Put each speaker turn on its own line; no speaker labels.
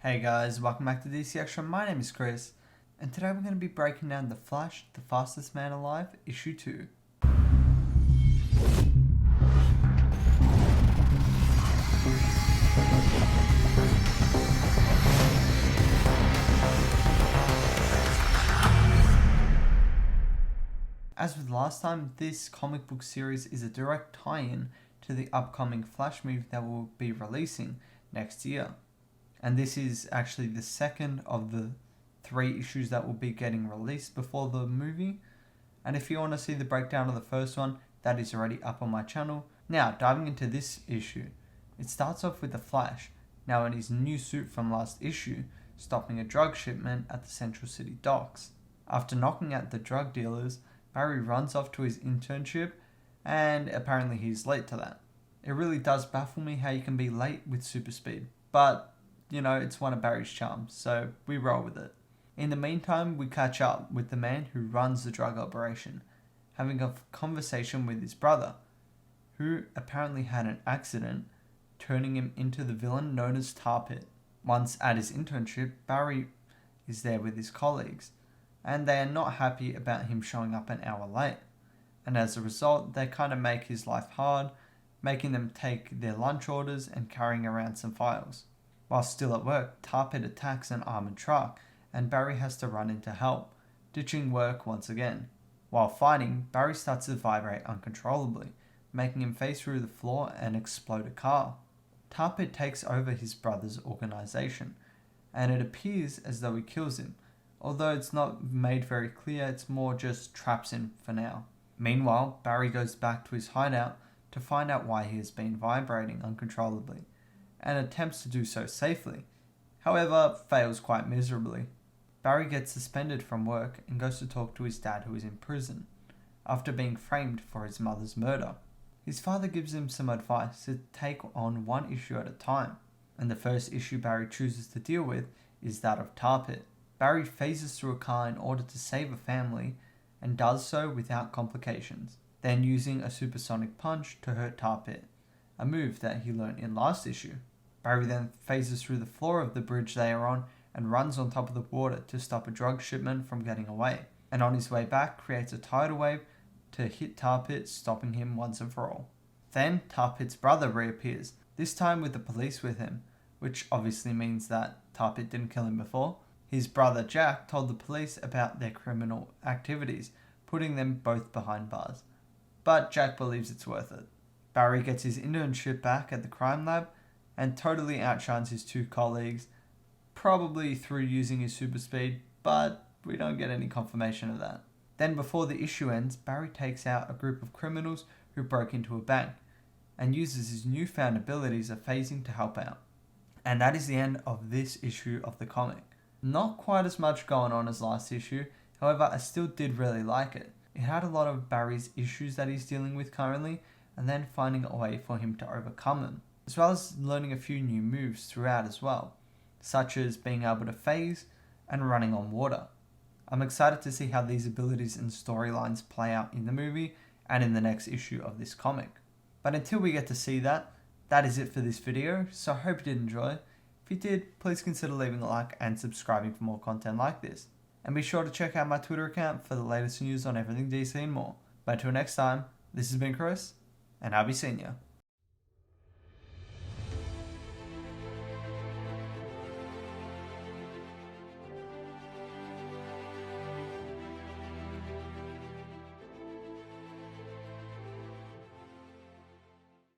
Hey guys, welcome back to DC Extra. My name is Chris, and today we're going to be breaking down The Flash, The Fastest Man Alive, Issue 2. As with last time, this comic book series is a direct tie-in to the upcoming Flash movie that will be releasing next year. And this is actually the second of the 3 issues that will be getting released before the movie. And if you want to see the breakdown of the first one, that is already up on my channel. Now, diving into this issue, it starts off with the Flash, now in his new suit from last issue, stopping a drug shipment at the Central City docks. After knocking out the drug dealers, Barry runs off to his internship, and apparently he's late to that. It really does baffle me how you can be late with super speed, but it's one of Barry's charms, so we roll with it. In the meantime, we catch up with the man who runs the drug operation, having a conversation with his brother, who apparently had an accident, turning him into the villain known as Tar Pit. Once at his internship, Barry is there with his colleagues, and they are not happy about him showing up an hour late. And as a result, they kind of make his life hard, making them take their lunch orders and carrying around some files. While still at work, Tar Pit attacks an armored truck, and Barry has to run in to help, ditching work once again. While fighting, Barry starts to vibrate uncontrollably, making him face through the floor and explode a car. Tar Pit takes over his brother's organization, and it appears as though he kills him, although it's not made very clear, it's more just traps him for now. Meanwhile, Barry goes back to his hideout to find out why he has been vibrating uncontrollably, and attempts to do so safely, however fails quite miserably. Barry gets suspended from work and goes to talk to his dad, who is in prison, after being framed for his mother's murder. His father gives him some advice to take on one issue at a time, and the first issue Barry chooses to deal with is that of Tar Pit. Barry phases through a car in order to save a family, and does so without complications, then using a supersonic punch to hurt Tar Pit, a move that he learnt in last issue. Barry then phases through the floor of the bridge they are on and runs on top of the water to stop a drug shipment from getting away, and on his way back creates a tidal wave to hit Tar Pit, stopping him once and for all. Then Tar Pit's brother reappears, this time with the police with him, which obviously means that Tar Pit didn't kill him before. His brother Jack told the police about their criminal activities, putting them both behind bars. But Jack believes it's worth it. Barry gets his internship back at the crime lab and totally outshines his 2 colleagues, probably through using his super speed, but we don't get any confirmation of that. Then before the issue ends, Barry takes out a group of criminals who broke into a bank, and uses his newfound abilities of phasing to help out. And that is the end of this issue of the comic. Not quite as much going on as last issue, however I still did really like it. It had a lot of Barry's issues that he's dealing with currently, and then finding a way for him to overcome them, as well as learning a few new moves throughout as well, such as being able to phase and running on water. I'm excited to see how these abilities and storylines play out in the movie and in the next issue of this comic. But until we get to see that, that is it for this video, so I hope you did enjoy. If you did, please consider leaving a like and subscribing for more content like this. And be sure to check out my Twitter account for the latest news on everything DC and more. But until next time, this has been Chris, and I'll be seeing you.